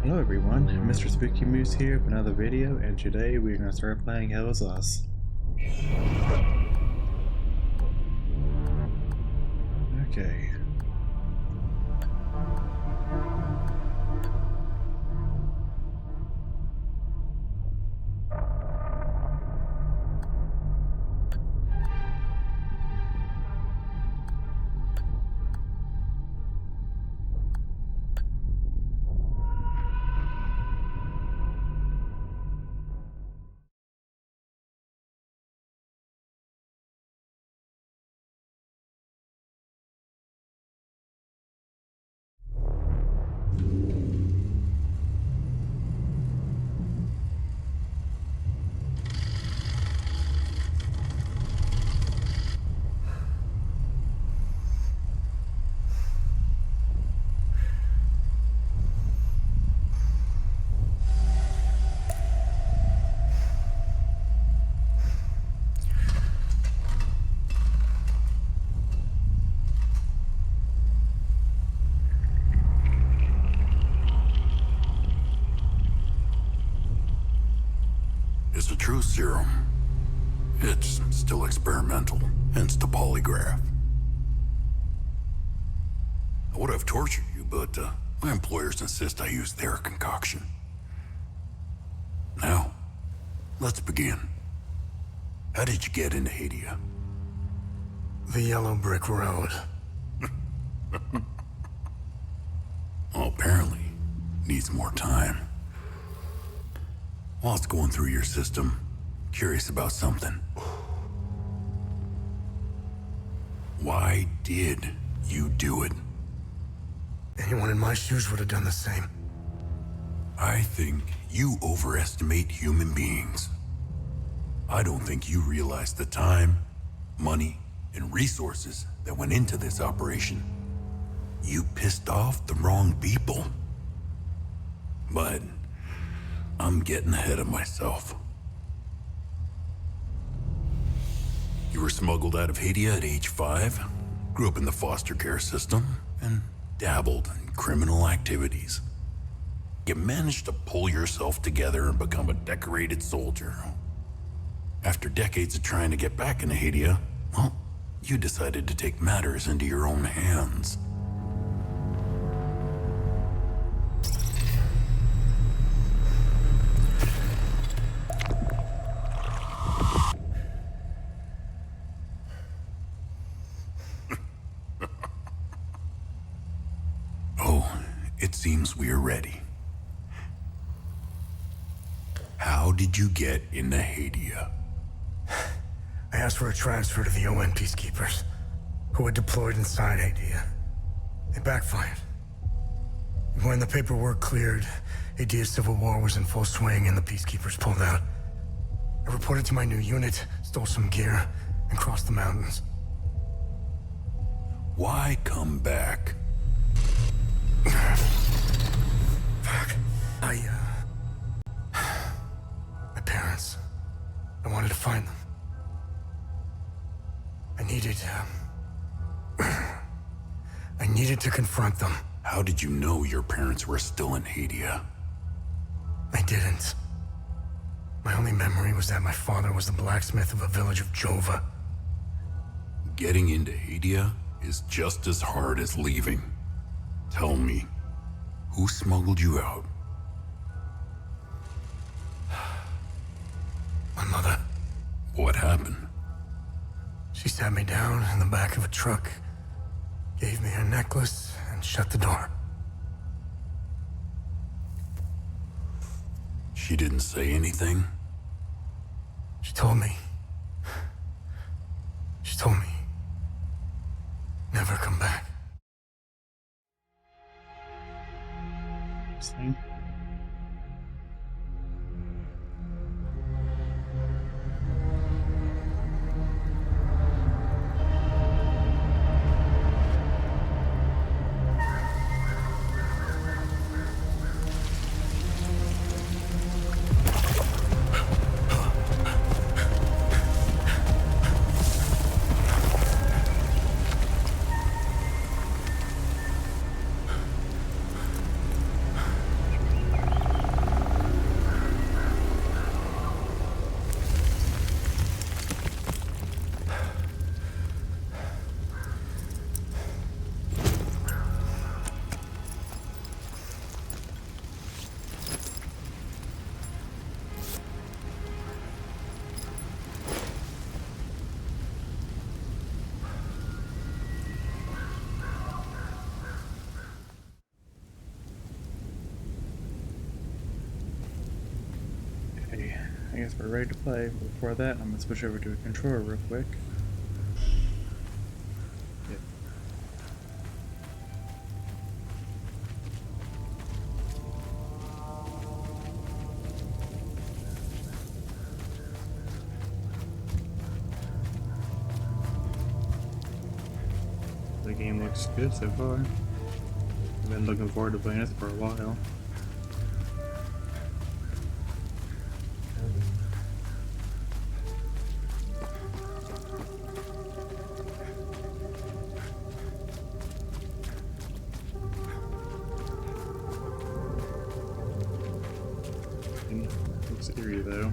Hello everyone, Mr. Spooky Moose here with another video, and today we're going to start playing Hell Is Us. Okay. It's a true serum. It's still experimental, hence the polygraph. I would have tortured you, but my employers insist I use their concoction. Now, let's begin. How did you get into Hadia? The yellow brick road. Well, apparently, needs more time. While it's going through your system, curious about something. Why did you do it? Anyone in my shoes would have done the same. I think you overestimate human beings. I don't think you realize the time, money, and resources that went into this operation. You pissed off the wrong people. But I'm getting ahead of myself. You were smuggled out of Hadia at age 5, grew up in the foster care system, and dabbled in criminal activities. You managed to pull yourself together and become a decorated soldier. After decades of trying to get back into Hadia, well, you decided to take matters into your own hands. It seems we are ready. How did you get into Hadia? I asked for a transfer to the UN peacekeepers, who had deployed inside Hadia. It backfired. When the paperwork cleared, Hadia's civil war was in full swing and the peacekeepers pulled out. I reported to my new unit, stole some gear, and crossed the mountains. Why come back? Fuck. My parents. I wanted to find them. I needed to confront them. How did you know your parents were still in Hadia? I didn't. My only memory was that my father was the blacksmith of a village of Jova. Getting into Hadia is just as hard as leaving. Tell me, who smuggled you out? My mother. What happened? She sat me down in the back of a truck, gave me her necklace, and shut the door. She didn't say anything? She told me, never come back. Interesting. I guess we're ready to play. But before that, I'm gonna switch over to a controller real quick. Yep. The game looks good so far. I've been looking forward to playing this for a while. Looks eerie though.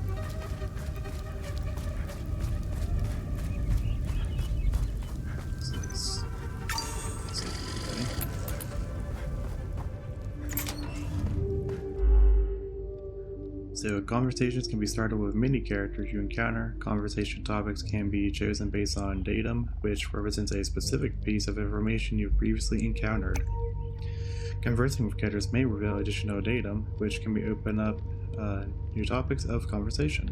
So conversations can be started with many characters you encounter. Conversation topics can be chosen based on datum, which represents a specific piece of information you've previously encountered. Conversing with characters may reveal additional datum, which can be open up new topics of conversation.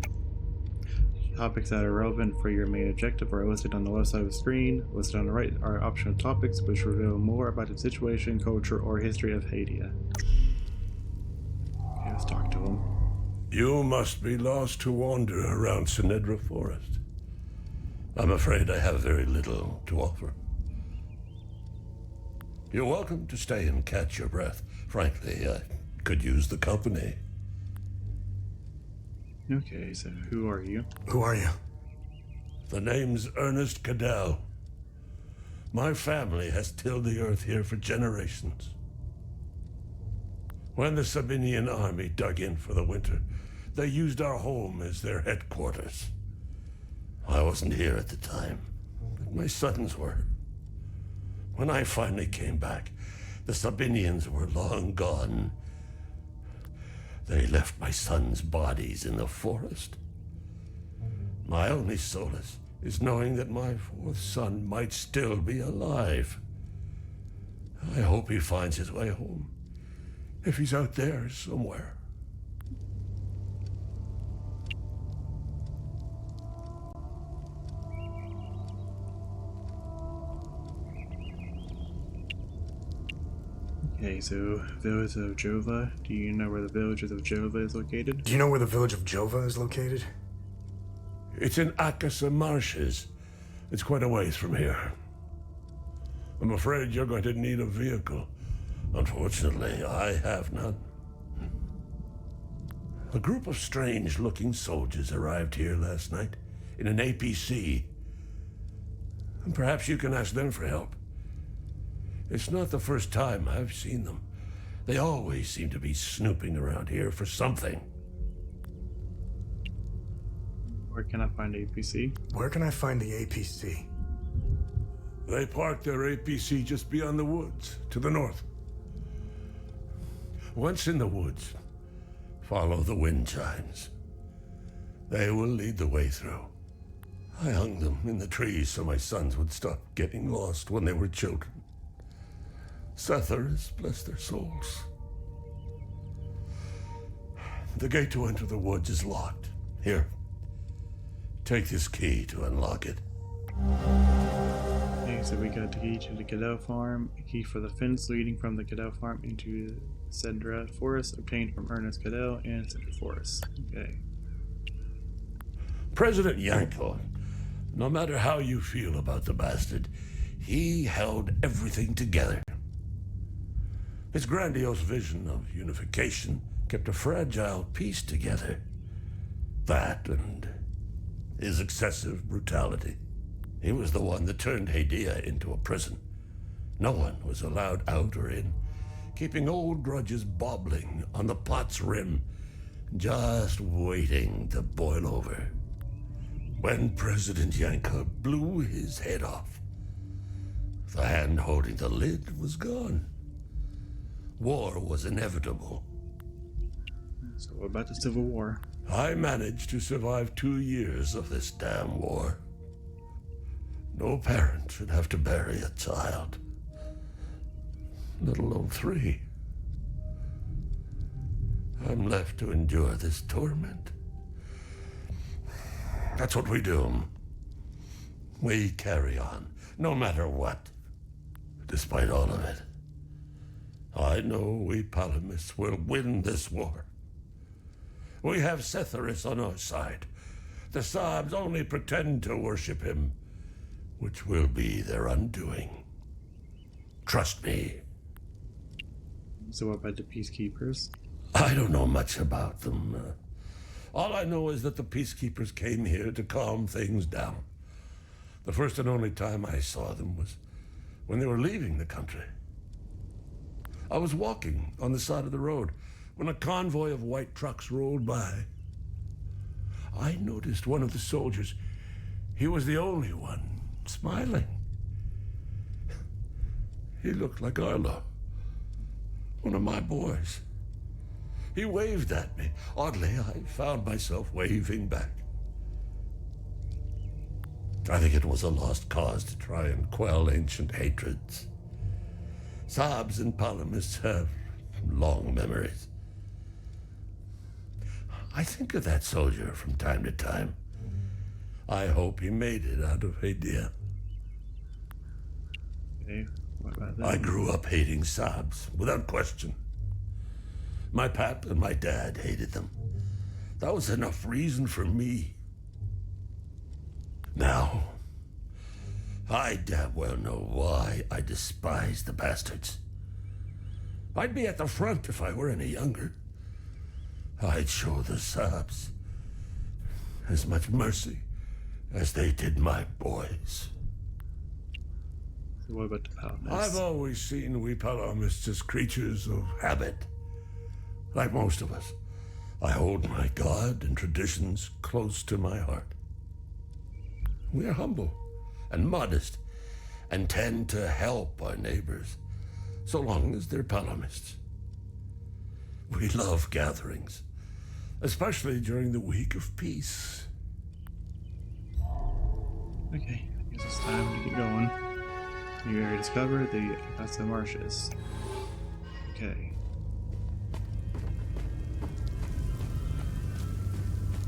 Topics that are relevant for your main objective are listed on the left side of the screen. Listed on the right are optional topics which reveal more about the situation, culture, or history of Hadia. Okay, let's talk to him. You must be lost to wander around Sinedra Forest. I'm afraid I have very little to offer. You're welcome to stay and catch your breath. Frankly, I could use the company. Okay, so who are you? Who are you? The name's Ernest Cadell. My family has tilled the earth here for generations. When the Sabinian army dug in for the winter, they used our home as their headquarters. I wasn't here at the time, but my sons were. When I finally came back, the Sabinians were long gone. They left my sons' bodies in the forest. My only solace is knowing that my fourth son might still be alive. I hope he finds his way home, if he's out there somewhere. Okay, so village of Jova. Do you know where the village of Jova is located? Do you know where the village of Jova is located? It's in Akasa Marshes. It's quite a ways from here. I'm afraid you're going to need a vehicle. Unfortunately, I have none. A group of strange-looking soldiers arrived here last night in an APC. And perhaps you can ask them for help. It's not the first time I've seen them. They always seem to be snooping around here for something. Where can I find APC? Where can I find the APC? They parked their APC just beyond the woods, to the north. Once in the woods, follow the wind chimes. They will lead the way through. I hung them in the trees so my sons would stop getting lost when they were children. Setharus, bless their souls. The gate to enter the woods is locked. Here, take this key to unlock it. Okay, so we got the key to the Cadell farm, a key for the fence leading from the Cadell farm into Cedra Forest, obtained from Ernest Cadell and Cedra Forest. Okay. President Yanko, no matter how you feel about the bastard, he held everything together. His grandiose vision of unification kept a fragile peace together. That and his excessive brutality. He was the one that turned Hadia into a prison. No one was allowed out or in, keeping old grudges bobbling on the pot's rim, just waiting to boil over. When President Yanko blew his head off, the hand holding the lid was gone. War was inevitable. So what about the Civil War? I managed to survive 2 years of this damn war. No parent should have to bury a child, let alone 3. I'm left to endure this torment. That's what we do. We carry on, no matter what. Despite all of it, I know we Palamists will win this war. We have Setharis on our side. The Sabs only pretend to worship him, which will be their undoing. Trust me. So what about the Peacekeepers? I don't know much about them. All I know is that the Peacekeepers came here to calm things down. The first and only time I saw them was when they were leaving the country. I was walking on the side of the road when a convoy of white trucks rolled by. I noticed one of the soldiers. He was the only one smiling. He looked like Arlo, one of my boys. He waved at me. Oddly, I found myself waving back. I think it was a lost cause to try and quell ancient hatreds. Sabs and Palamists have long memories. I think of that soldier from time to time. I hope he made it out of Hadia. Okay, what about that? I grew up hating Sabs, without question. My pap and my dad hated them. That was enough reason for me. Now, I damn well know why I despise the bastards. I'd be at the front if I were any younger. I'd show the Sabs as much mercy as they did my boys. So what about the Palamists? I've always seen we Palamists as creatures of habit. Like most of us, I hold my God and traditions close to my heart. We are humble and modest and tend to help our neighbors, so long as they're Palamists. We love gatherings, especially during the week of peace. Okay, I guess it's time to get going. New area discovered, the Akasa Marshes. Okay.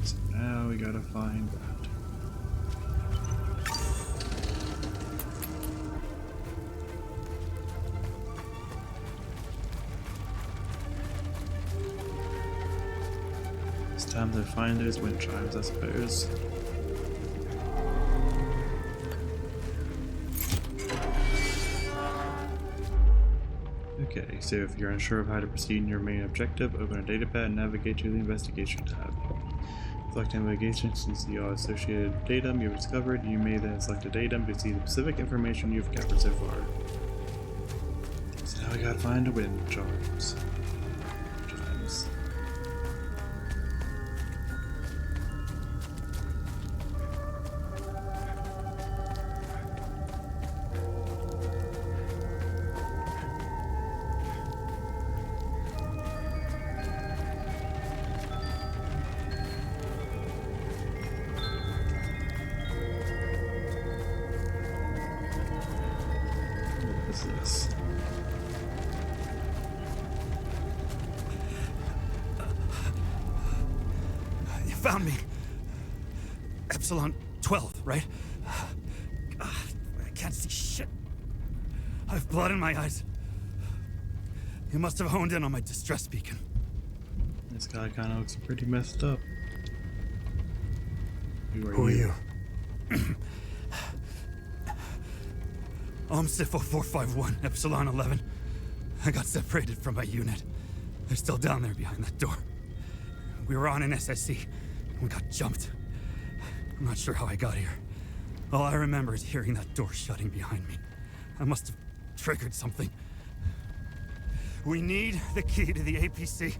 So now we gotta find that. It's time to find those wind chimes, I suppose. Okay, so if you're unsure of how to proceed in your main objective, open a datapad and navigate to the Investigation tab. Select Navigation to see all associated datum you've discovered. You may then select a datum to see the specific information you've gathered so far. So now we gotta find the wind chimes. What is this? You found me. Epsilon 12, right? I can't see shit. I have blood in my eyes. You must have honed in on my distress beacon. This guy kind of looks pretty messed up. Who are you? I'm Sifo 451, Epsilon 11. I got separated from my unit. They're still down there behind that door. We were on an SSC. We got jumped. I'm not sure how I got here. All I remember is hearing that door shutting behind me. I must have triggered something. We need the key to the APC.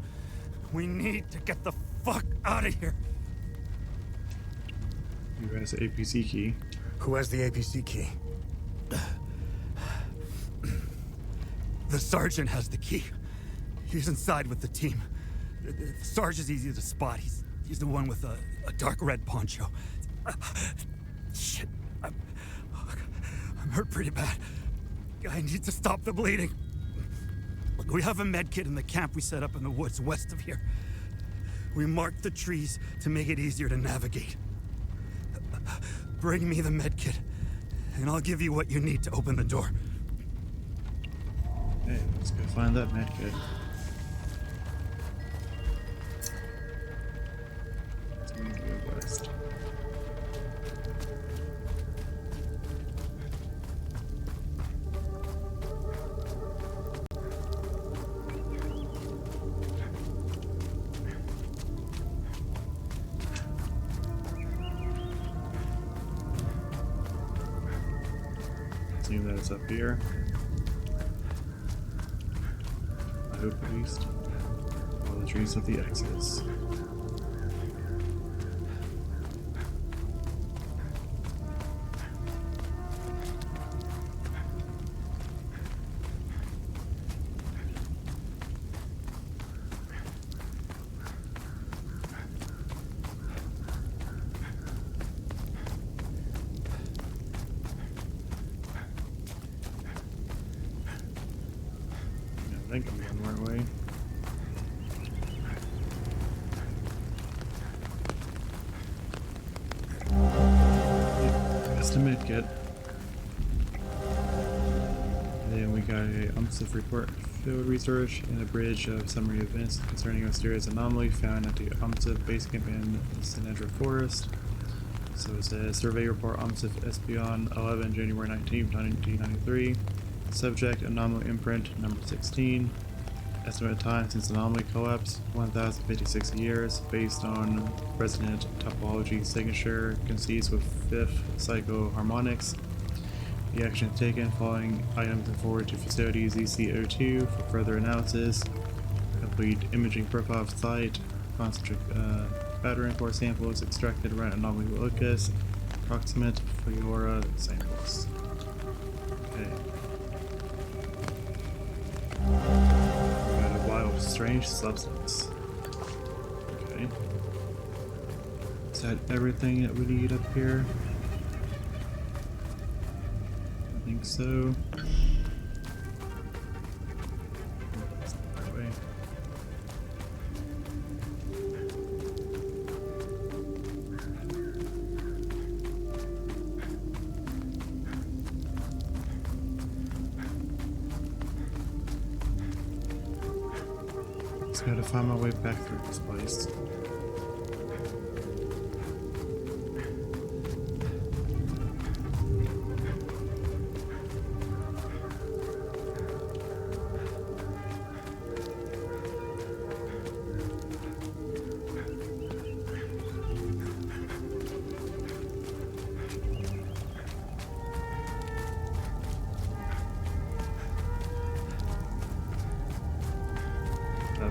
We need to get the fuck out of here. You has the APC key. Who has the APC key? The sergeant has the key. He's inside with the team. The Sarge is easy to spot. He's the one with a dark red poncho. Shit. I'm hurt pretty bad. I need to stop the bleeding. Look, we have a med kit in the camp we set up in the woods west of here. We marked the trees to make it easier to navigate. Bring me the medkit, and I'll give you what you need to open the door. Hey, let's go find that medkit. Let's move to the west. Assume that it's up here. I hope at least. All the trees with the X's. I think I'm going the right way. That's the medkit. Then we got a UMSF report, field research, and a bridge of summary events concerning a mysterious anomaly found at the UMSF base camp in Sinedra Forest. So it says survey report UMSF Espion 11 January 19, 1993. Subject anomaly imprint number 16. Estimated time since anomaly collapse 1056 years based on resonant topology signature conceived with fifth psychoharmonics. The action taken following items and forward to facility ZCO2 for further analysis. Complete imaging profile of site. Concentric pattern core samples extracted around anomaly locus. Approximate Fiora samples. Okay. Strange substance. Okay. Is that everything that we need up here? I think so. That's the right way. Just gotta find my way back through this place.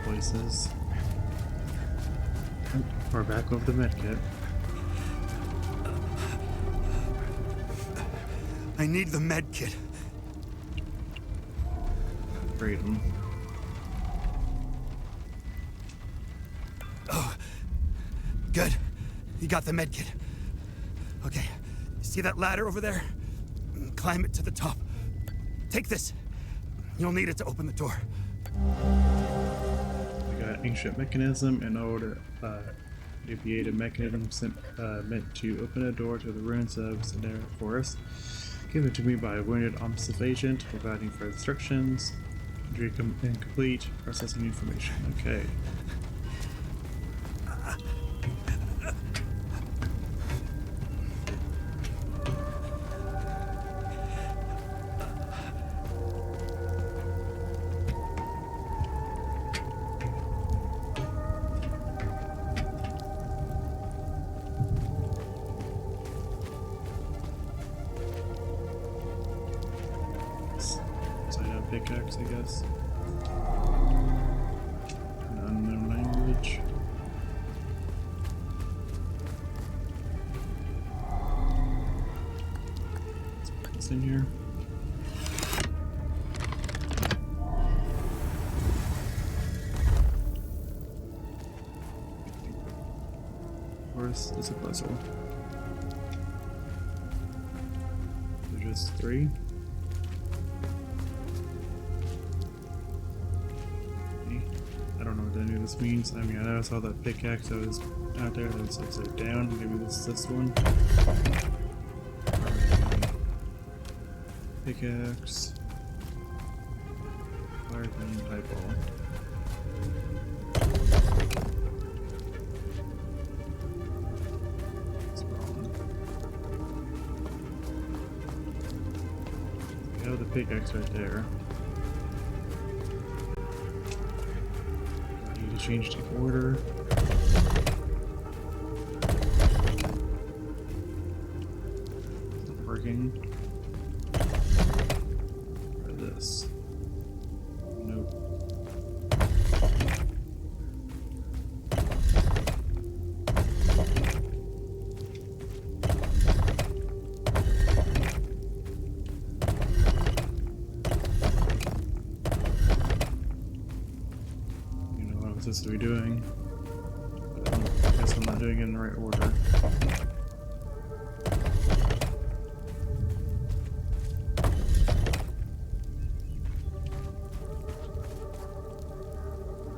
Places. We're back over the medkit. I need the medkit. Freedom. Oh, good. You got the medkit. Okay, see that ladder over there? Climb it to the top. Take this. You'll need it to open the door. Ancient mechanism and old deviated mechanism meant to open a door to the ruins of Sinedra Forest. Given to me by a wounded UMSF agent, providing further instructions. Incomplete. Processing information. Okay. Pickaxe, I guess. An unknown language. Let's put this in here. Of course, it's a puzzle. There's just 3. I don't know what any of this means. I mean, I saw that pickaxe that was out there that was upside down. Maybe this is this one. Pickaxe. Fire gun, eyeball. What's wrong? We have the pickaxe right there. I need to change the order. It's not working. Try this. Nope. You know what I'm supposed to be doing? I guess I'm not doing it in the right order.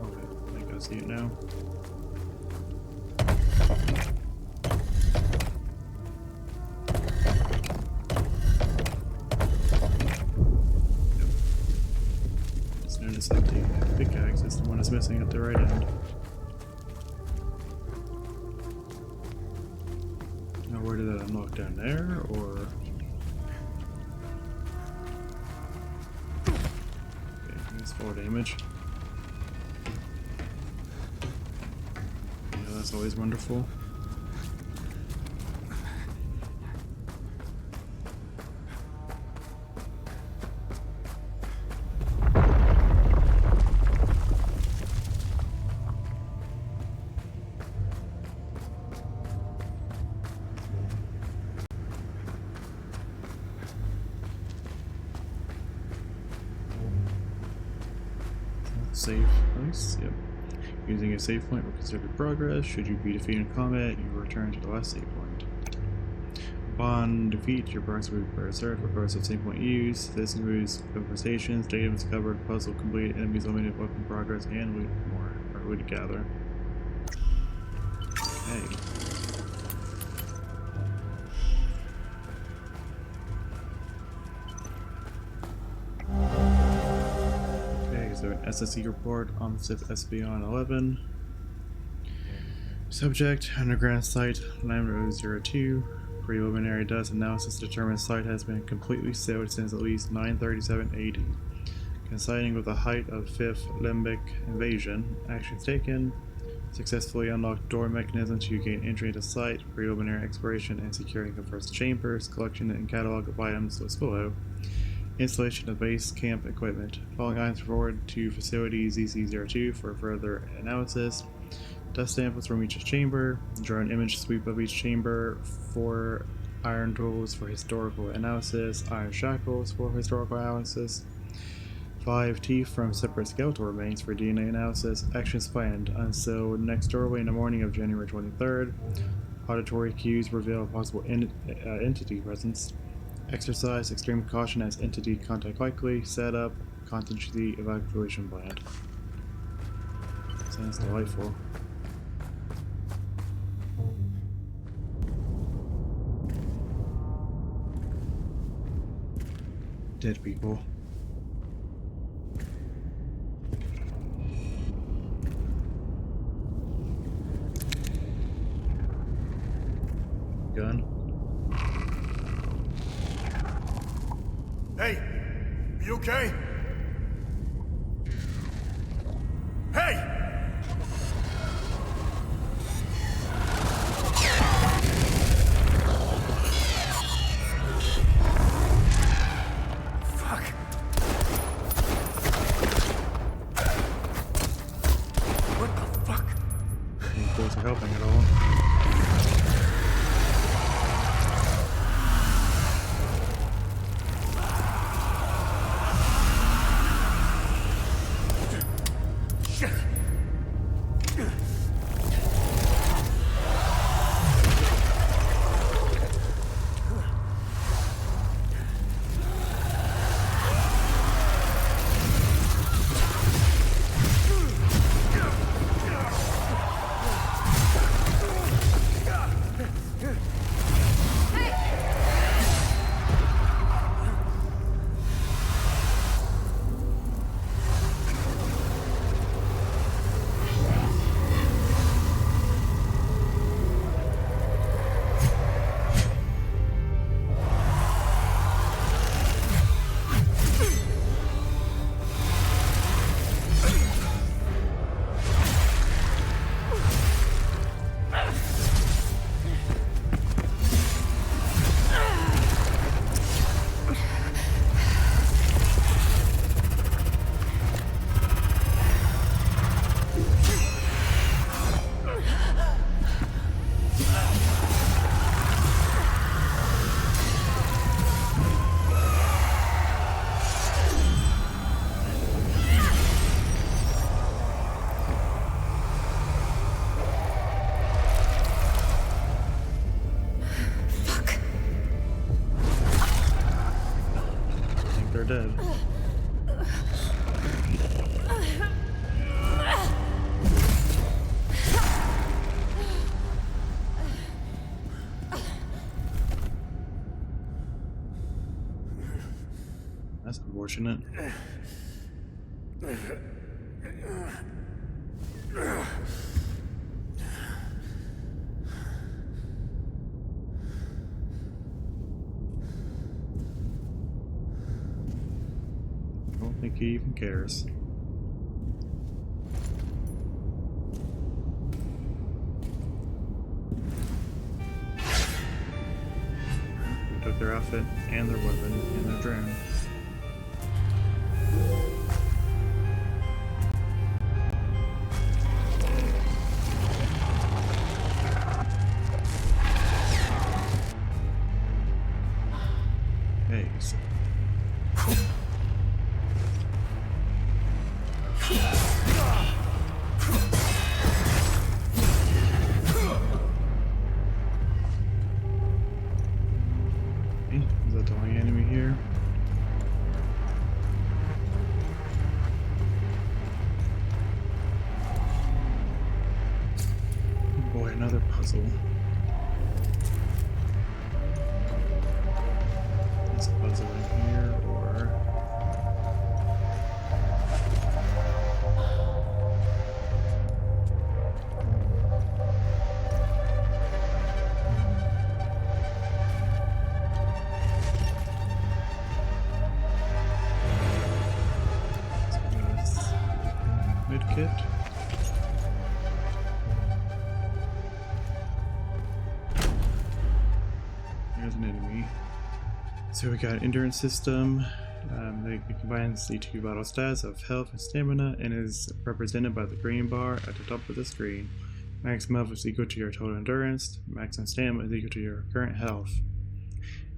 Okay, I think I see it now. Yep. Just noticed that the pickaxe is the one that's missing at the right end. Now where did that unlock, down there, or? Okay, that's fall damage. Yeah, that's always wonderful. Save place, yep. Using a save point will consider progress. Should you be defeated in combat, you return to the last save point. Upon defeat, your progress will be preserved regardless of save point used. This includes conversations, data discovered, puzzle complete, enemies eliminated, weapon progress, and loot more. Or loot to gather. Okay. So an SSE report on SBON 11. Subject, underground site 9002. Preliminary dust analysis determines site has been completely sealed since at least 937 AD. Coinciding with the height of 5th limbic invasion. Actions taken. Successfully unlocked door mechanism to gain entry into site. Preliminary exploration and securing of first chambers. Collection and catalog of items was below. Installation of base camp equipment. Following items forward to facility ZC02 for further analysis. Dust samples from each chamber. Draw an image sweep of each chamber. 4 iron tools for historical analysis. Iron shackles for historical analysis. 5 teeth from separate skeletal remains for DNA analysis. Actions planned until next doorway in the morning of January 23rd. Auditory cues reveal possible entity presence. Exercise extreme caution as entity contact likely. Set up contingency evacuation plan. Sounds delightful. Dead people. Gun. Hey, are you okay? Hey! Fuck. What the fuck? Any close to helping at all? dead. That's unfortunate. I don't think he even cares. They took their outfit and their weapon and their drone. Hey, so hey, is that the only enemy here? Oh boy, another puzzle. Is a puzzle in here or mid kit? There's an enemy. So we got endurance system. It combines the two vital stats of health and stamina and is represented by the green bar at the top of the screen. Maximum health is equal to your total endurance. Maximum stamina is equal to your current health.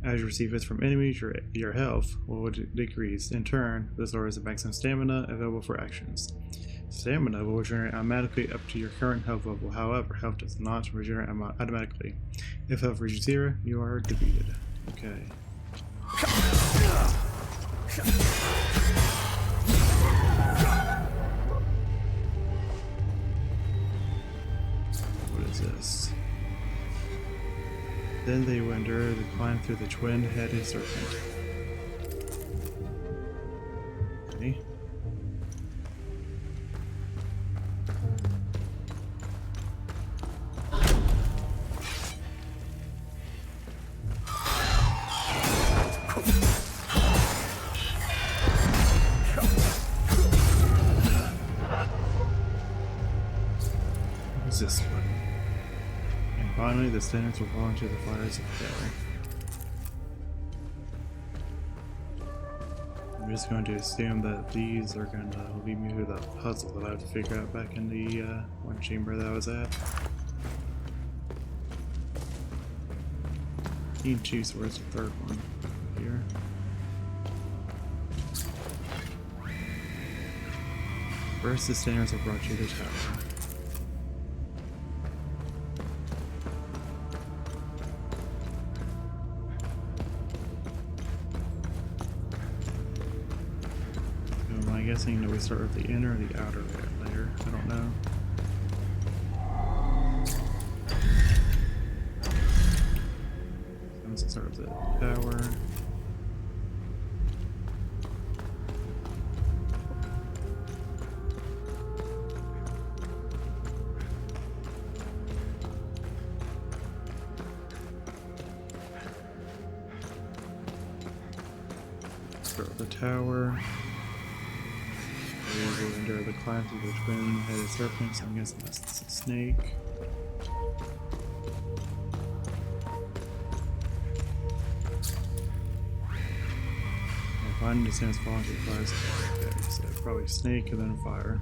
As you receive hits from enemies, your health will decrease. In turn, this lowers the maximum stamina available for actions. Stamina will regenerate automatically up to your current health level. However, health does not regenerate automatically. If health reaches 0, you are defeated. Okay. What is this? Then they will endure the climb through the twin-headed serpent. Okay. What is this one? And finally, the standards will fall into the fires of hell. I'm just going to assume that these are going to lead me to the puzzle that I have to figure out back in the one chamber that I was at. Need to choose where's the third one here. First, the standards have brought you to the tower. I'm guessing that we start with the inner or the outer layer. I don't know. So let's start with the tower. Start with the tower. We will endure the climb through the twin-headed serpent, so I'm guessing that's a snake. And finding the sands falling through the fires. Okay, so probably snake and then fire.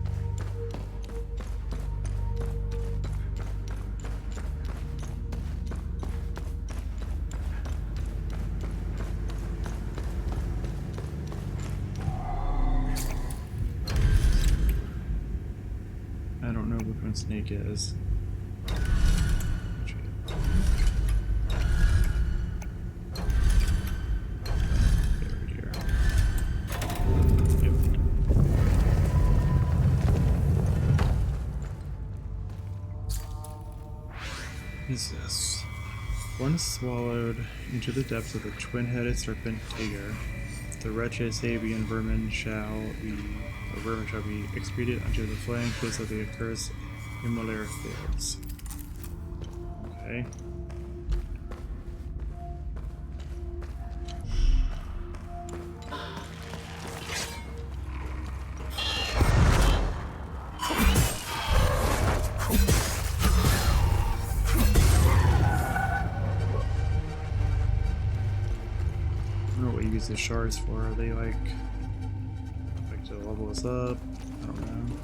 I don't know which one snake is. is this? Once swallowed into the depths of the twin-headed serpent Tager, the wretched Sabian vermin shall be excreted unto the flying kiss of the accursed Himalaya fields. Okay. I don't know what you use the shards for. Are they like to level us up? I don't know.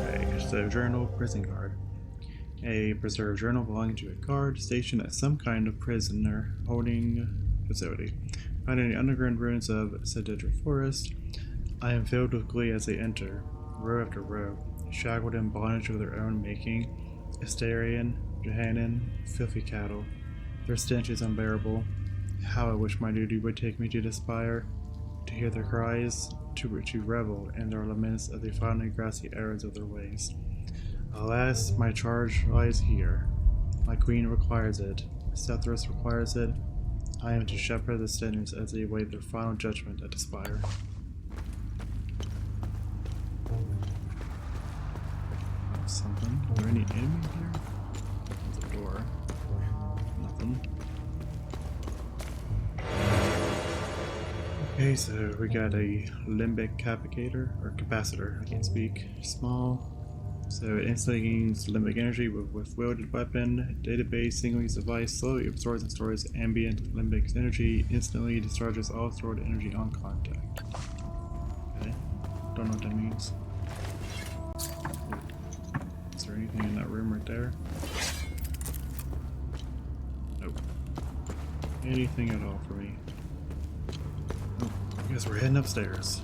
Okay, so journal, prison guard. A preserved journal belonging to a guard stationed at some kind of prisoner holding facility. Found in the underground ruins of Sedidra Forest, I am filled with glee as they enter, row after row, shackled in bondage of their own making, Astarian, Johannan, filthy cattle. Their stench is unbearable. How I wish my duty would take me to the spire, to hear their cries, to revel in their laments as they finally grasp the errors of their ways. Alas, my charge lies here. My queen requires it. Sethras requires it. I am to shepherd the sinners as they await their final judgment at the spire. Something. Are there any enemies here? There's a door. Nothing. Okay, so we got a limbic capacitor. I can't speak. Small. So it instantly gains limbic energy with wielded weapon, database, single-use device, slowly absorbs and stores ambient limbic energy, instantly discharges all stored energy on contact. Okay, don't know what that means. Is there anything in that room right there? Nope. Anything at all for me. Oh, I guess we're heading upstairs.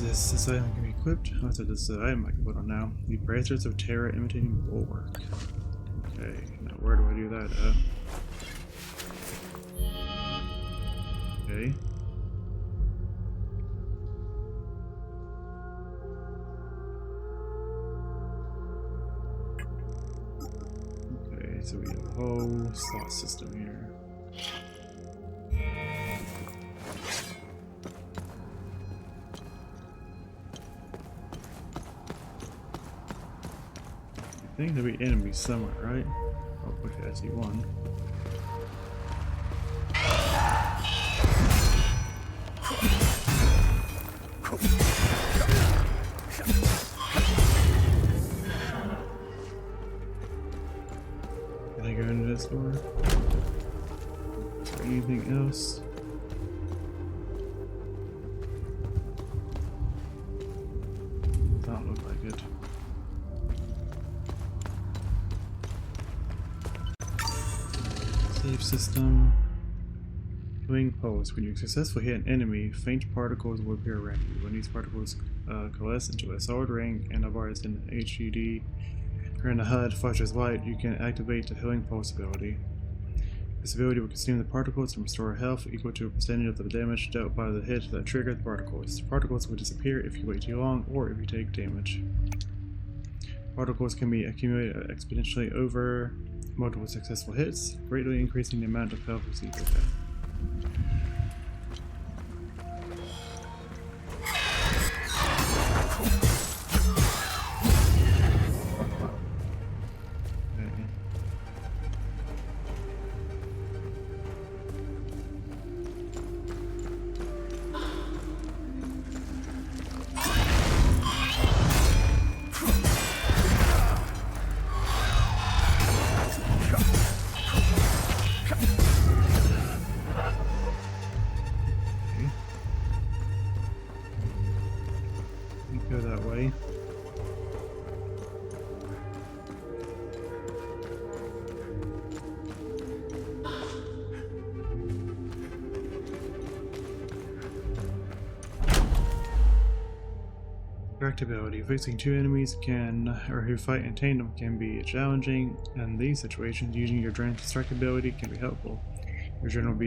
This item can be equipped. Let's set this item I can put on now. The Bracers of Terror imitating bulwark. Okay, now where do I do that? Okay. Okay, so we have a whole slot system here. I think there'll be enemies somewhere, right? Oh, okay, I see one. Can I go into this door? Is there anything else? Does not look like it. Save system. Wing pulse. When you successfully hit an enemy, faint particles will appear around you. When these particles coalesce into a solid ring and are in the HUD or in the HUD flashes light, you can activate the healing pulse ability. This ability will consume the particles and restore health equal to a percentage of the damage dealt by the hit that triggered the particles. Particles will disappear if you wait too long or if you take damage. Particles can be accumulated exponentially over multiple successful hits, greatly increasing the amount of health received per death. Tractability. Facing two enemies who fight in tandem can be challenging. In these situations, using your drone's distractibility can be helpful. Your drone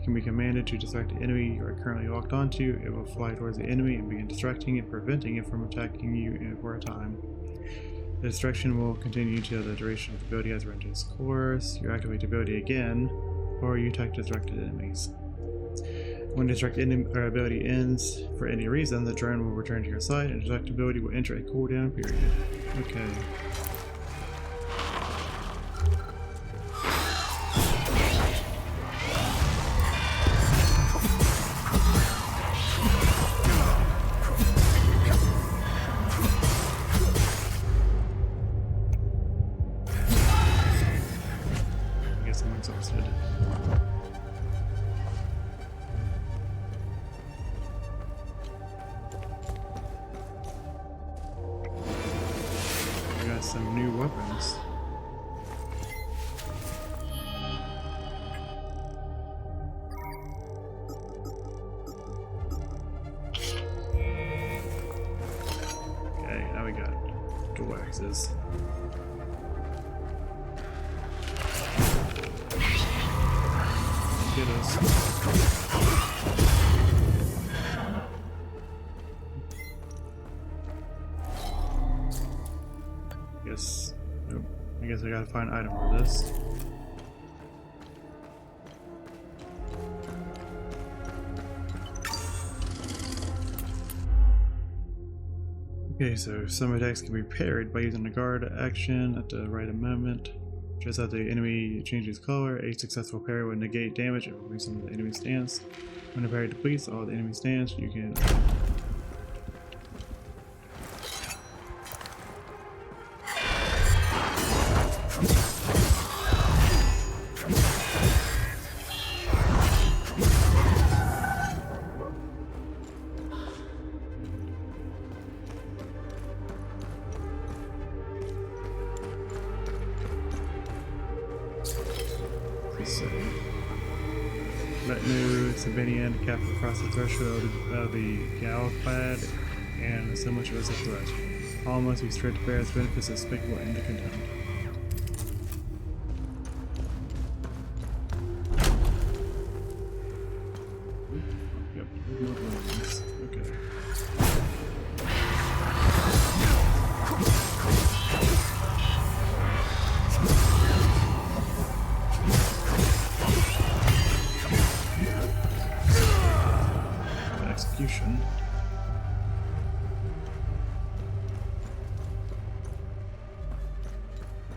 can be commanded to distract the enemy you are currently locked onto. It will fly towards the enemy and begin distracting it, preventing it from attacking you for a time. The distraction will continue until the duration of the ability has run its course. You activate the ability again, or you attack distracted enemies. When the ability ends for any reason, the drone will return to your side and distractibility will enter a cooldown period. Okay. I guess I'm exhausted. Some new weapons. Okay, now we got dual axes. Get us. Nope. I guess I gotta find an item for this. Okay, so some attacks can be parried by using the guard action at the right moment. Just as the enemy changes color, a successful parry will negate damage and remove some of the enemy stance. When the parry depletes all the enemy stance, you can let new civilian cap across the threshold of the Galclad, and so much of us a threat. All must be stripped bare its benefits despicable and to contempt. Yep, more buildings. Okay. Execution.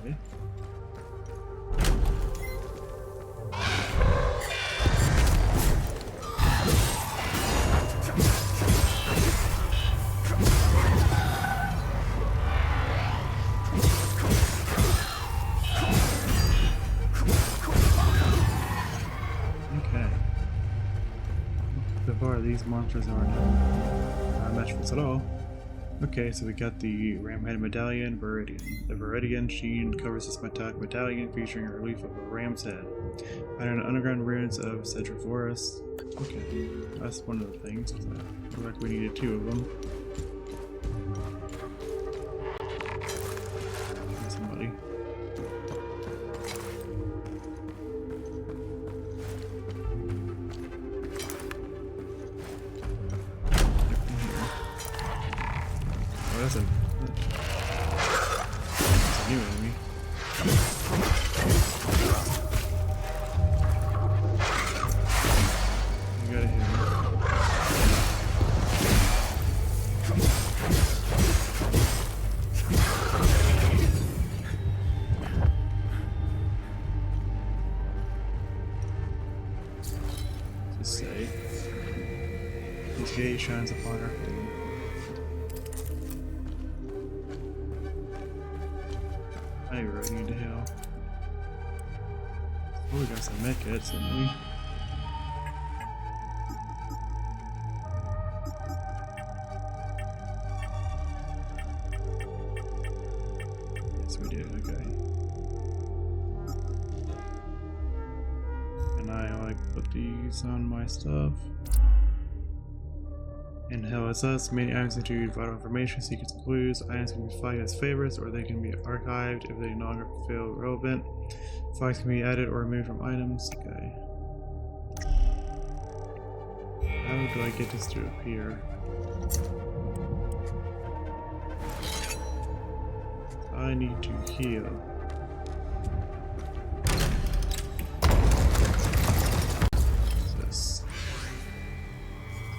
Okay. So far, these monsters are not match for us at all. Okay, so we got the ram-headed medallion, Viridian. The Viridian sheen covers this metallic medallion, featuring a relief of a ram's head. Found in the underground ruins of Cedriforus. Okay, that's one of the things. Looks like we needed two of them. Somebody. That's a new enemy. You gotta hit him. Just say, his gaze shines upon our fate. I really need to heal. Oh, we got some mech hits, didn't we? Yes, we did, okay. And I put these on my stuff. In Hell Is Us, many items include vital information, secrets, and clues. Items can be flagged as favorites, or they can be archived if they no longer feel relevant. Flags can be added or removed from items. Okay. How do I get this to appear? I need to heal. What's this?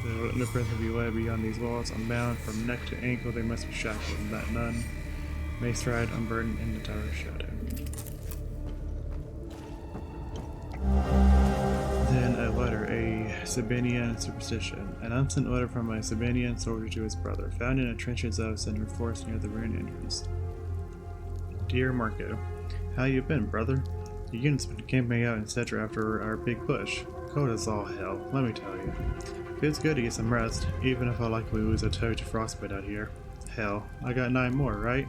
No breath will be led beyond these walls. Unbound from neck to ankle, they must be shackled, and that none may stride unburdened in the tower's shadow. Then a letter, a Sabinian superstition. An unsent letter from a Sabinian soldier to his brother, found in a trenches of Cinder Forest near the ruined entrance. Dear Marco, how you been, brother? The unit's been camping out in Cetra after our big push. Cold as all hell, let me tell you. Feels good to get some rest, even if I likely lose a toe to frostbite out here. Hell, I got 9 more, right?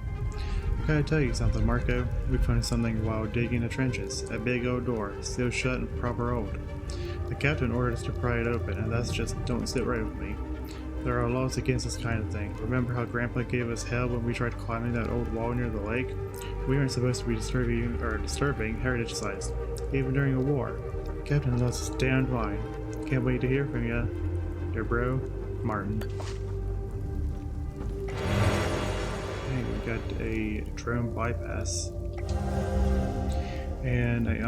I gotta tell you something, Marco. We found something while digging the trenches. A big old door, still shut and proper old. The captain ordered us to pry it open, and that's just don't sit right with me. There are laws against this kind of thing. Remember how Grandpa gave us hell when we tried climbing that old wall near the lake? We aren't supposed to be disturbing heritage sites, even during a war. Captain lost his damned mind. Can't wait to hear from ya. Your bro, Martin. Okay, we got a drone bypass. And a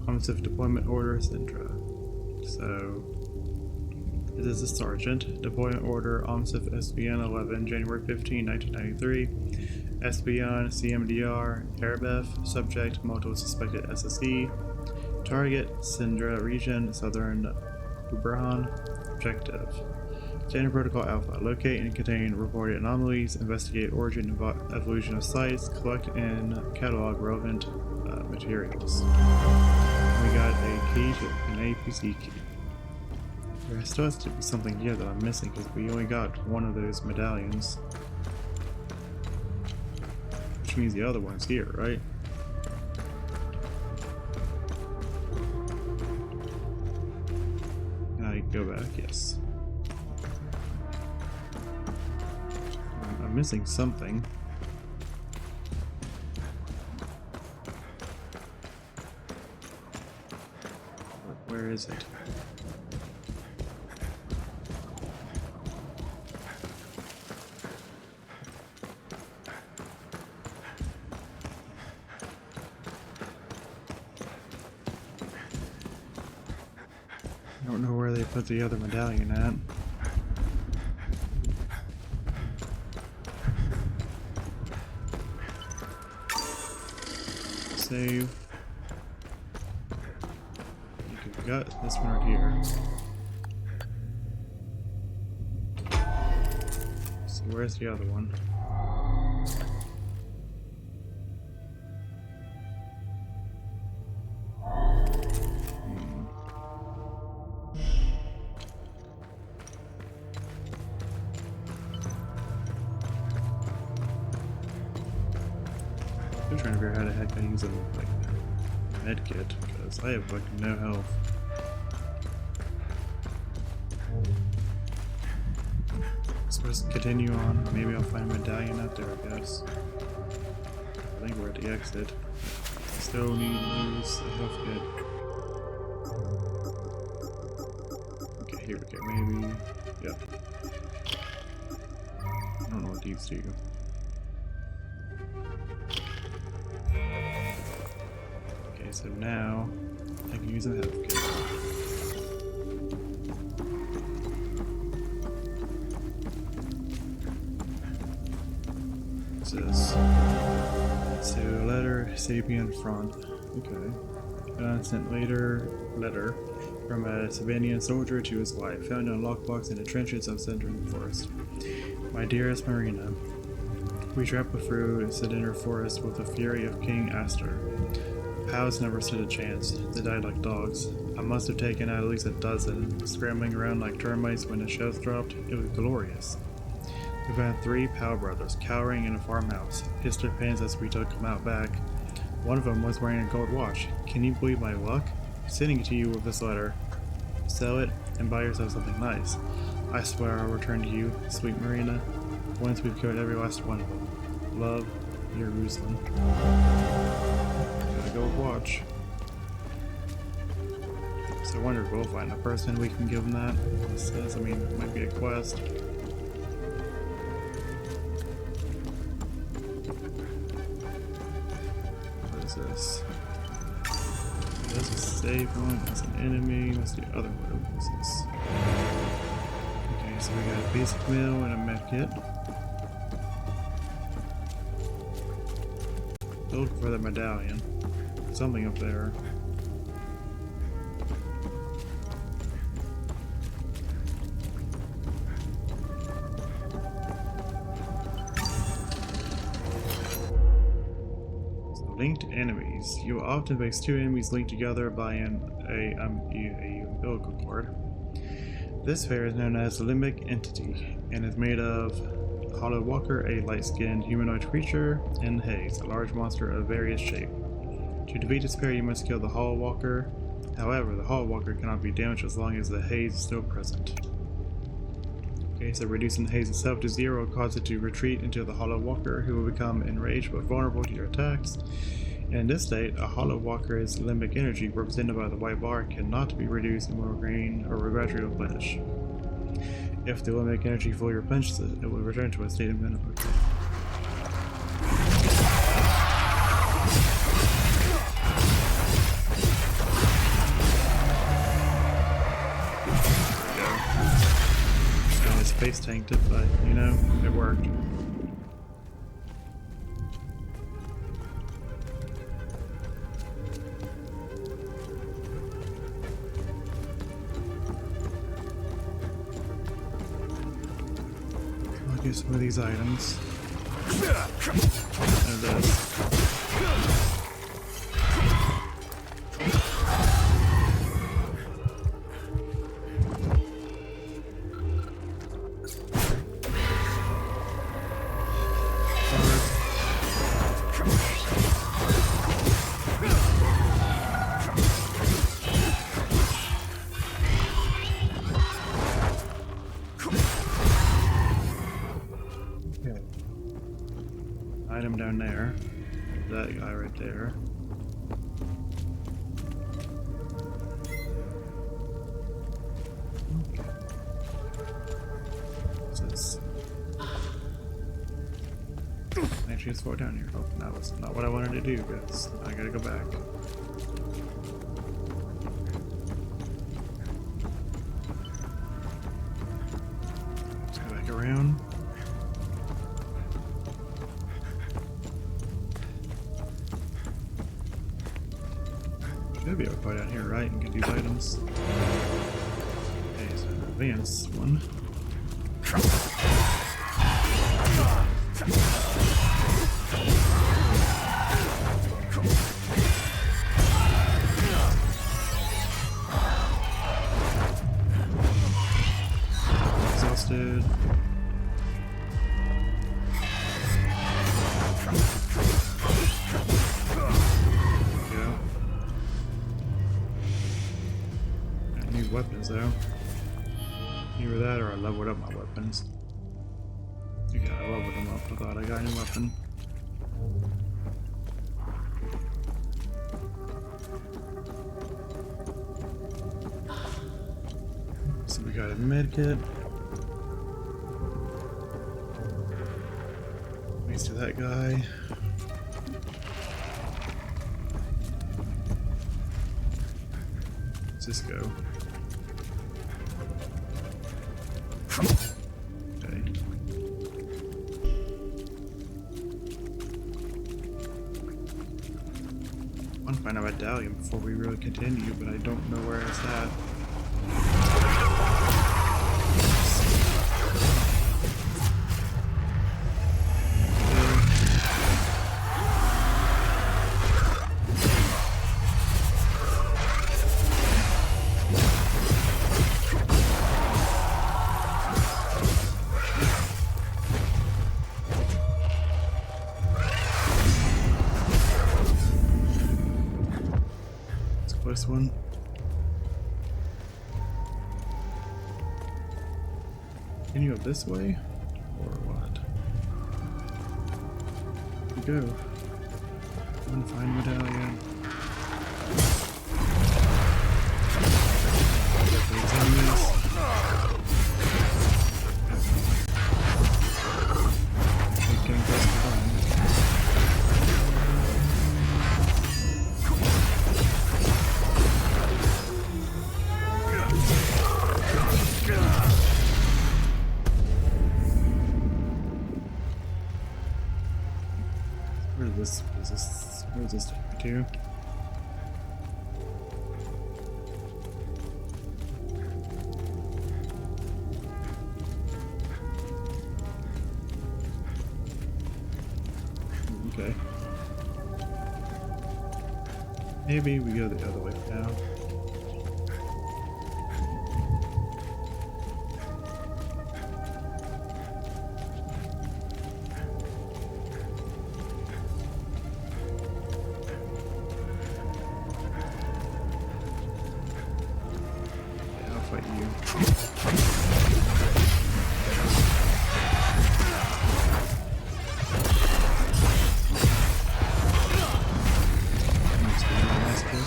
omnissive deployment order, Sintra. So, this is a sergeant. Deployment order, omnissive SBN 11, January 15, 1993. SBN, CMDR, Airbef, subject, multiple suspected SSE. Target, Sindra region, southern Uberhan. Objective. Standard Protocol Alpha. Locate and contain reported anomalies, investigate origin and evolution of sites, collect and catalog relevant materials. We got a key to an APC key. There still has to be something here that I'm missing because we only got one of those medallions. Which means the other one's here, right? Can I go back? Yes. I'm missing something. Where is it? I don't know where they put the other medallion at. Save. We got this one right here. So where's the other one? I'm trying to figure out how the heck I use a med kit because I have like no health. Supposed to continue on. Maybe I'll find a medallion out there, I guess. I think we're at the exit. Still need to use a health kit. Okay, here we go. Maybe. Yep. I don't know what these do. Okay, so now I can use a health kit. So letter Sapien front. Okay. Sent letter from a Savanian soldier to his wife, found in a lockbox in the trenches of Cinder Forest. My dearest Marina, we trampled through Cinder Forest with the fury of King Astor. Pals never stood a chance. They died like dogs. I must have taken at least a dozen, scrambling around like termites when the shells dropped. It was glorious. We found 3 Powell brothers cowering in a farmhouse, pissed their pants as we took them out back. One of them was wearing a gold watch. Can you believe my luck? Sending it to you with this letter. Sell it and buy yourself something nice. I swear I'll return to you, sweet Marina, once we've killed every last one of them. Love, Jerusalem. Gotta go watch. So I wonder if we'll find a person we can give him that. It says, I mean, it might be a quest. What is this? That's a safe one. That's an enemy. What's the other one? What's this? Okay, so we got a basic meal and a med kit. Look for the medallion. Something up there. Linked enemies. You will often face two enemies linked together by a umbilical cord. This pair is known as the Limbic Entity and is made of Hollow Walker, a light-skinned humanoid creature, and Haze, a large monster of various shape. To defeat this pair, you must kill the Hollow Walker. However, the Hollow Walker cannot be damaged as long as the Haze is still present. Okay, so reducing the Haze itself to 0 will cause it to retreat into the Hollow Walker, who will become enraged but vulnerable to your attacks. And in this state, a Hollow Walker's limbic energy, represented by the white bar, cannot be reduced and will regain or gradually replenish. If the limbic energy fully replenishes it, will return to a state of minimum. Face tanked it, but you know, it worked. I'll get some of these items. And this. Item down there. That guy right there. What's this? Actually, it's far down here. Oh, that was not what I wanted to do, guys. I gotta go back. Let's go back around. Should be able to go down here, right, and get these items. Okay, so advance one. Exhausted. Weapons though. Either that or I leveled up my weapons. Yeah, I leveled them up. I thought I got a new weapon. So we got a medkit. Thanks to that guy. Where's this go? Okay. I want to find a medallion before we really continue, but I don't know where it's at. This one. Continue up this way? Or what? Here we go. Unfind medallion. Get those enemies. Getting close to done. Where does this take me to? Okay. Maybe we go the other way now. Fight you. Next one, last kill.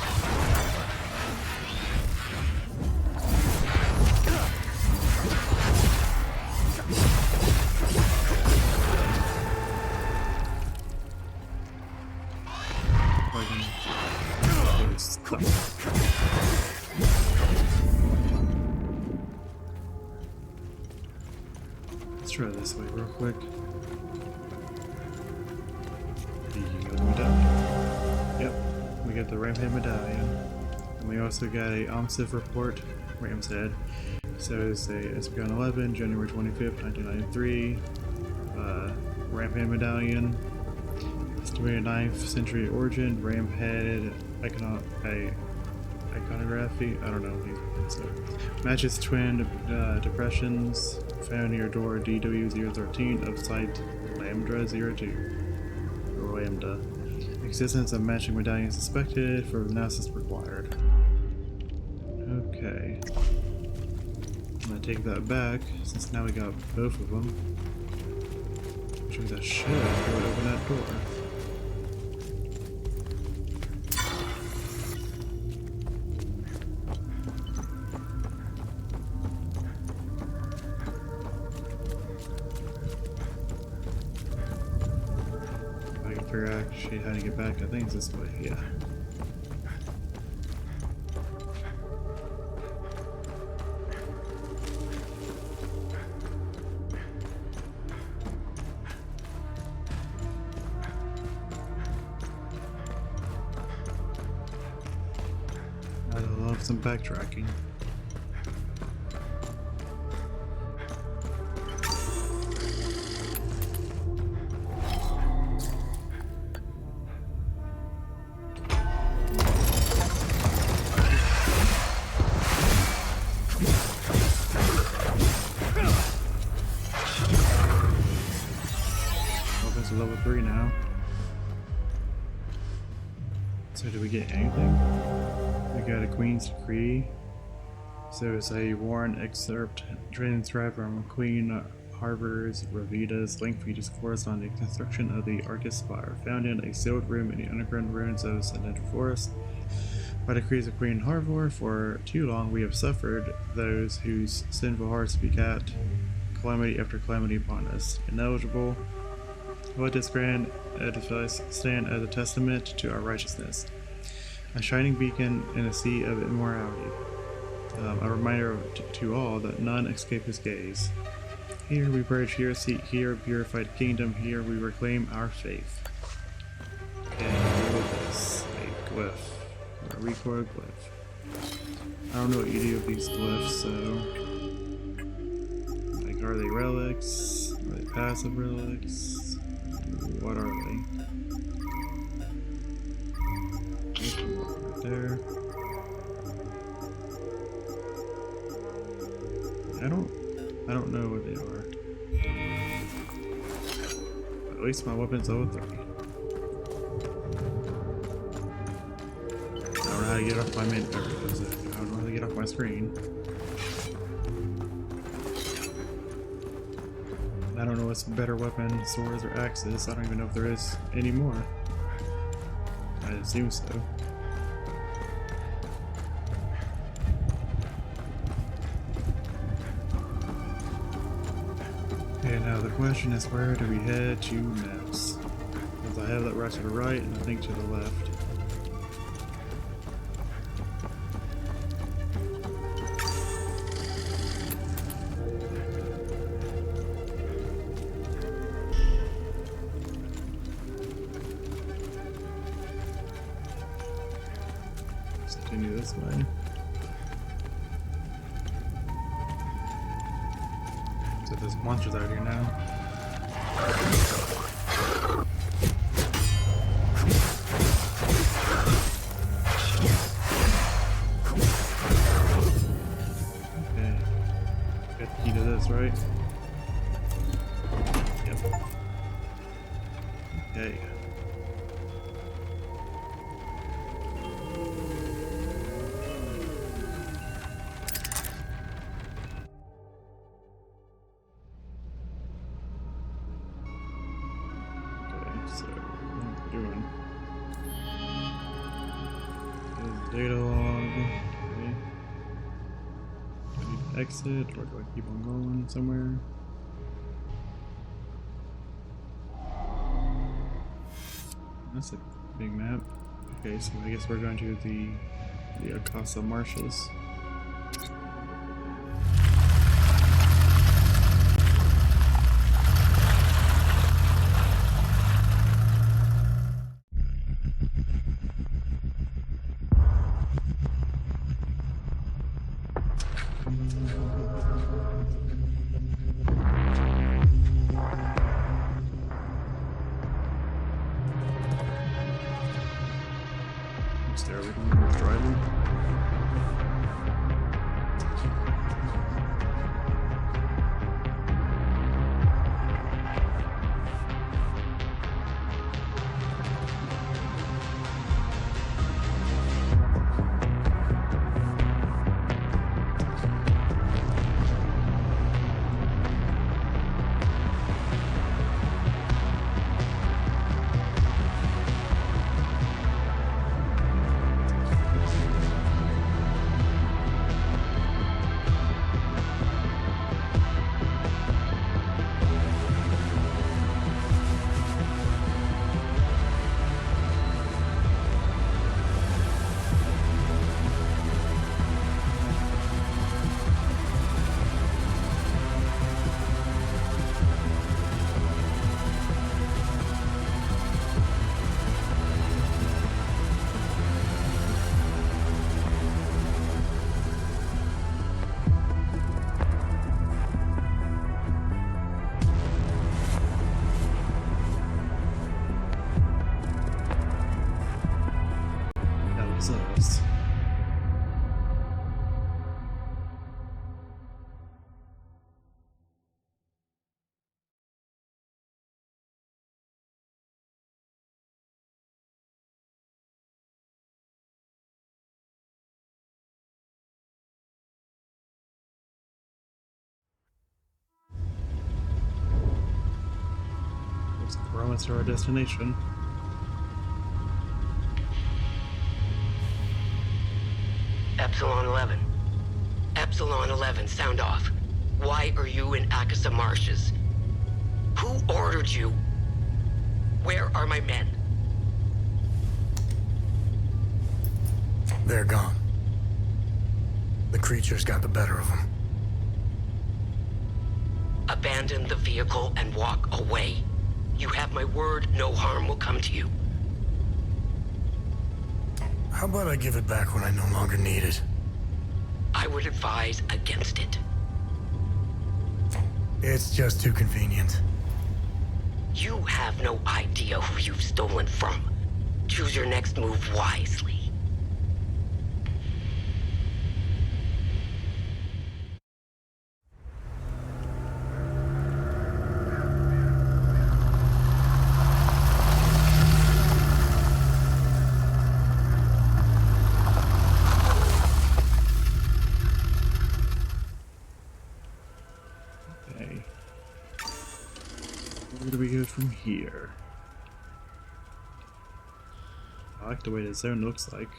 Stop. Let's try this way real quick. You got the medallion. Yep, we got the Ramhead medallion. And we also got a OMSIF report, Ram's Head. So it's a SPN-11, January 25th, 1993. Ramhead medallion. Estimated 9th century origin, Ramhead iconography. I don't know these words. So matches twin depressions found near door DW013 of site Lambda 02 or Lambda. Existence of matching medallions suspected for analysis required. Okay. I'm gonna take that back since now we got both of them. Which means I should be able to open that door. Actually, how to get back? I think it's this way, yeah. I love some backtracking. Level 3 now. So did we get anything? We got a Queen's Decree. So it's a Warren excerpt transcribed from Queen Harvard's Ravita's lengthy discourse on the construction of the Arcus Spire, found in a sealed room in the underground ruins of Central Forest. By decrees of Queen Harvard, for too long we have suffered those whose sinful hearts begat calamity after calamity upon us. Ineligible. Let this grand edifice stand as a testament to our righteousness, a shining beacon in a sea of immorality, a reminder to all that none escape his gaze. Here we purge, here seek, here purified kingdom, here we reclaim our faith. And what is this? A glyph. Or a recoil glyph. I don't know what you do with these glyphs, so... Like, are they relics? Are they passive relics? What are they? Right there. I don't know what they are. But at least my weapon's level 3. I don't know how to get off my menu. I don't know how to get off my screen. I don't know what's a better weapon, swords or axes. I don't even know if there is anymore. I assume so. Okay, now the question is, where do we head to next? Because I have that right to the right and I think to the left. Let's continue this way. So there's monsters out here now. Okay. Got the key to this, right? Yep. Okay. So, what am I doing? There's the data log. Okay. Do I need to exit, or do I keep on going somewhere? That's a big map. Okay, so I guess we're going to the Akasa Marshes. There we go, who's driving? That was us. Looks like we're almost to our destination. Epsilon 11. Epsilon 11, sound off. Why are you in Akasa Marshes? Who ordered you? Where are my men? They're gone. The creatures got the better of them. Abandon the vehicle and walk away. You have my word, no harm will come to you. How about I give it back when I no longer need it? I would advise against it. It's just too convenient. You have no idea who you've stolen from. Choose your next move wisely. Okay. here. I like the way the zone looks like.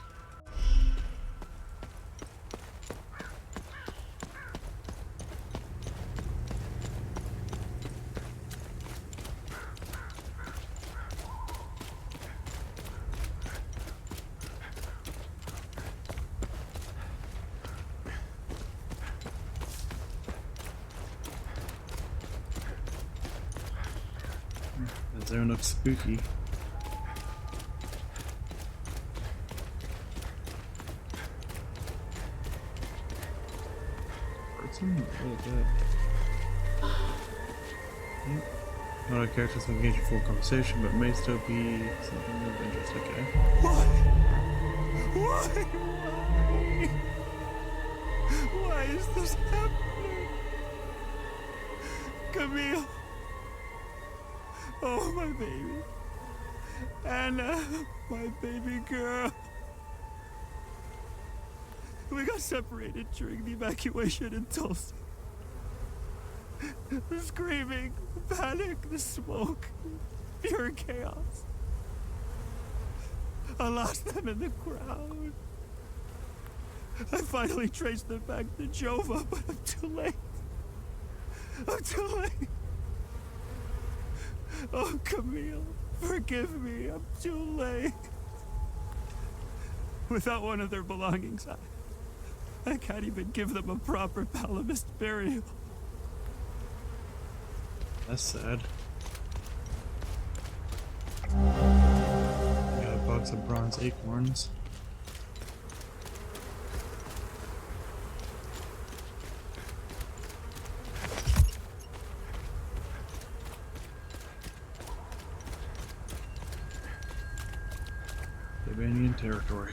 The zone looks spooky. Person? What is that? Yep. Not all characters will engage in full conversation, but may still be something of interest. Okay. Why? Why is this happening? Camille. Oh, my baby. Anna, my baby girl. We got separated during the evacuation in Tulsa. The screaming, the panic, the smoke, pure chaos. I lost them in the crowd. I finally traced them back to Jova, but I'm too late. I'm too late. Oh, Camille, forgive me. I'm too late. Without one of their belongings, I can't even give them a proper Palamist burial. That's sad. Got a box of bronze acorns. Albanian territory.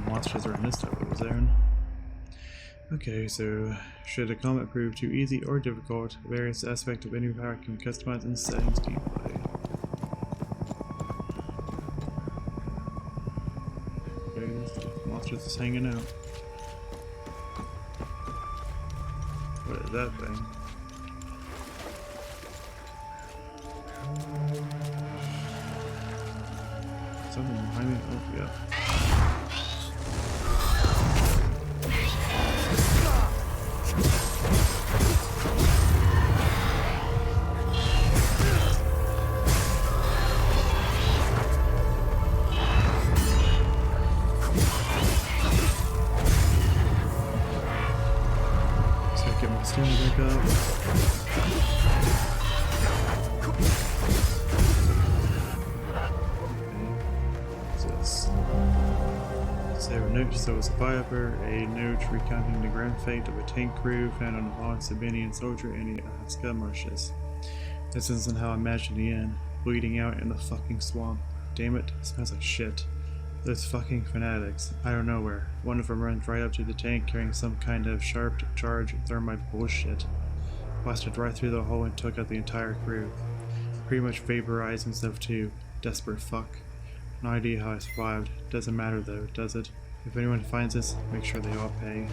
Monsters are in this type of zone. Okay, so should a combat prove too easy or difficult, various aspects of any power can be customized in settings gameplay. Okay, this monster's just hanging out. What is that thing? Something behind me? Oh, yeah. Get my stamina back up. What's this? Save a note. So, a survivor, a note recounting the grand fate of a tank crew found on a fallen Sabinian soldier in the Alaska marshes. This isn't how I imagined the end. Bleeding out in the fucking swamp. Damn it, smells like shit. Those fucking fanatics, out of nowhere. One of them runs right up to the tank carrying some kind of sharp charge thermite bullshit. Blasted right through the hole and took out the entire crew. Pretty much vaporized himself too. Desperate fuck. No idea how I survived. Doesn't matter though, does it? If anyone finds us, make sure they all pay.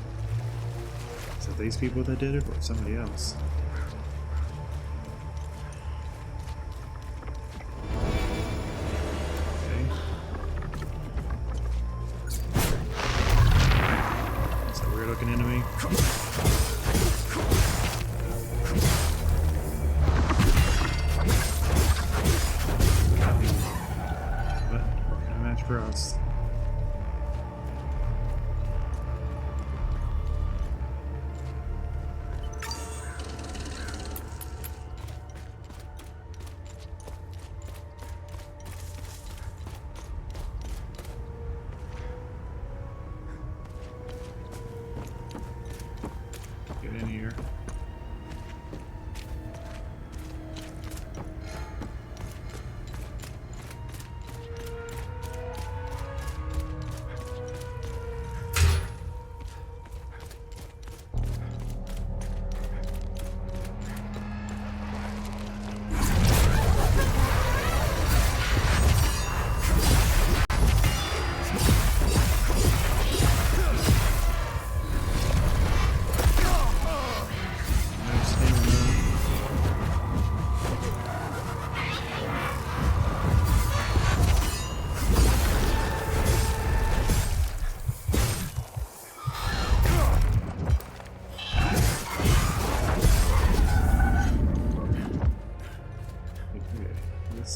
Is it these people that did it or somebody else? Looking into me. But no match for us. Get in here.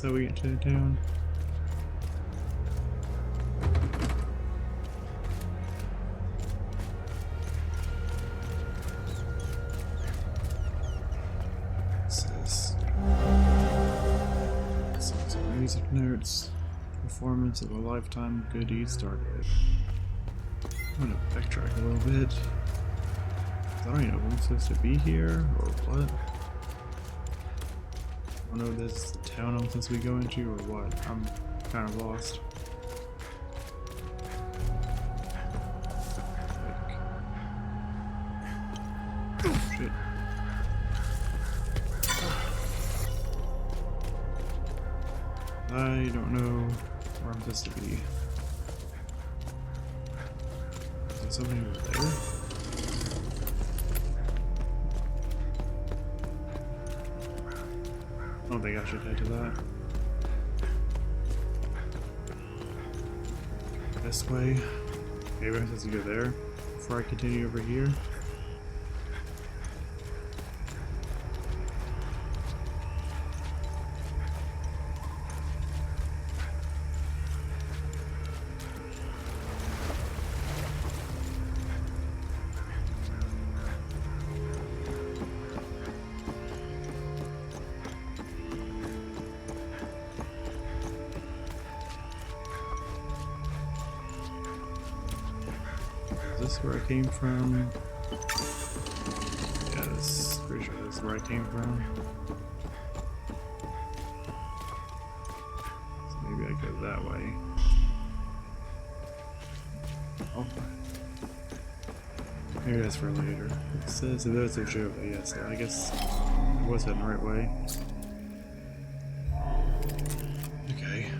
so we get to the town. Some music notes. Performance of a lifetime good deed started. I'm gonna backtrack a little bit. I don't even know if I'm supposed to be here or what. I don't know if this is the town I'm supposed to be going to or what. I'm kind of lost. Like, shit. I don't know where I'm supposed to be. Is there something over there? I don't think I should head to that. This way. Maybe I'm supposed to go there before I continue over here. Is this where I came from? Yes, pretty sure this is where I came from. So maybe I go that way. Oh. Maybe that's for later. It says it is a joke, yeah, so I guess I was heading the right way. Okay.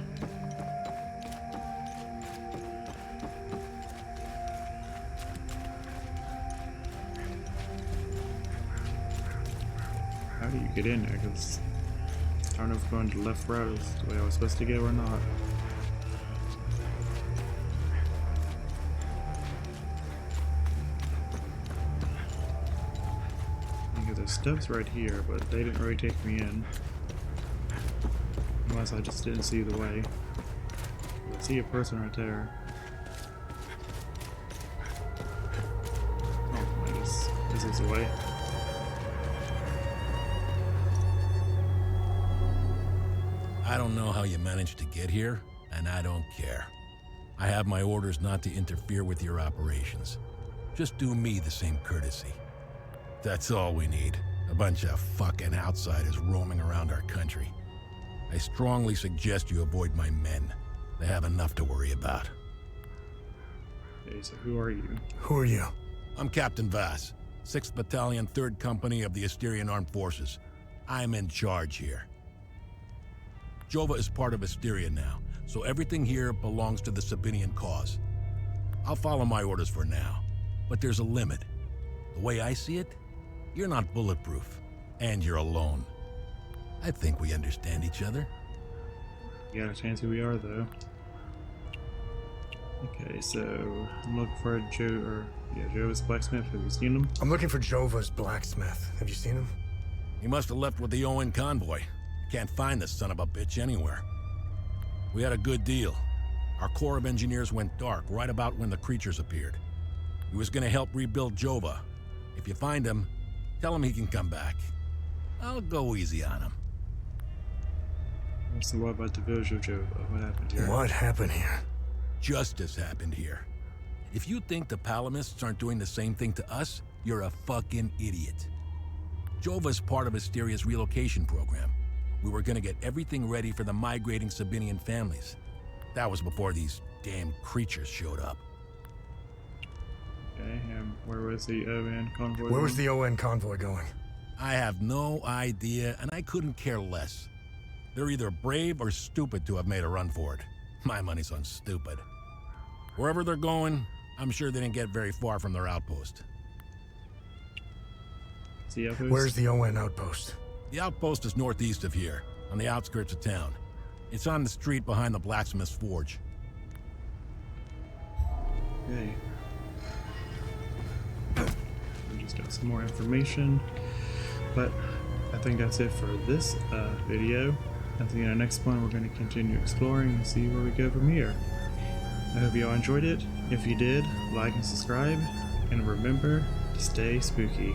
How do you get in there? Because I don't know if going to the left route is the way I was supposed to go or not. Okay, there's steps right here, but they didn't really take me in. Unless I just didn't see the way. I see a person right there. Oh, I guess this is the way. I don't know how you managed to get here, and I don't care. I have my orders not to interfere with your operations. Just do me the same courtesy. That's all we need. A bunch of fucking outsiders roaming around our country. I strongly suggest you avoid my men. They have enough to worry about. Okay, so who are you? Who are you? I'm Captain Vass, 6th Battalion, 3rd Company of the Asterian Armed Forces. I'm in charge here. Jova is part of Asteria now, so everything here belongs to the Sabinian cause. I'll follow my orders for now, but there's a limit. The way I see it, you're not bulletproof, and you're alone. I think we understand each other. You got a chance who we are, though. Okay, so I'm looking for Jova's blacksmith. Have you seen him? I'm looking for Jova's blacksmith. Have you seen him? He must have left with the UN convoy. Can't find this son of a bitch anywhere. We had a good deal. Our Corps of Engineers went dark right about when the creatures appeared. He was gonna help rebuild Jova. If you find him, tell him he can come back. I'll go easy on him. So what about the village of Jova? What happened here? What happened here? Justice happened here. If you think the Palamists aren't doing the same thing to us, you're a fucking idiot. Jova's part of Asteria's relocation program. We were gonna get everything ready for the migrating Sabinian families. That was before these damn creatures showed up. Okay, and where was the ON convoy? Where was the ON convoy going? I have no idea, and I couldn't care less. They're either brave or stupid to have made a run for it. My money's on stupid. Wherever they're going, I'm sure they didn't get very far from their outpost. The outpost? Where's the ON outpost? The outpost is northeast of here, on the outskirts of town. It's on the street behind the blacksmith's forge. Okay. We just got some more information, but I think that's it for this video. I think in the next one we're going to continue exploring and see where we go from here. I hope you all enjoyed it. If you did, like and subscribe, and remember to stay spooky.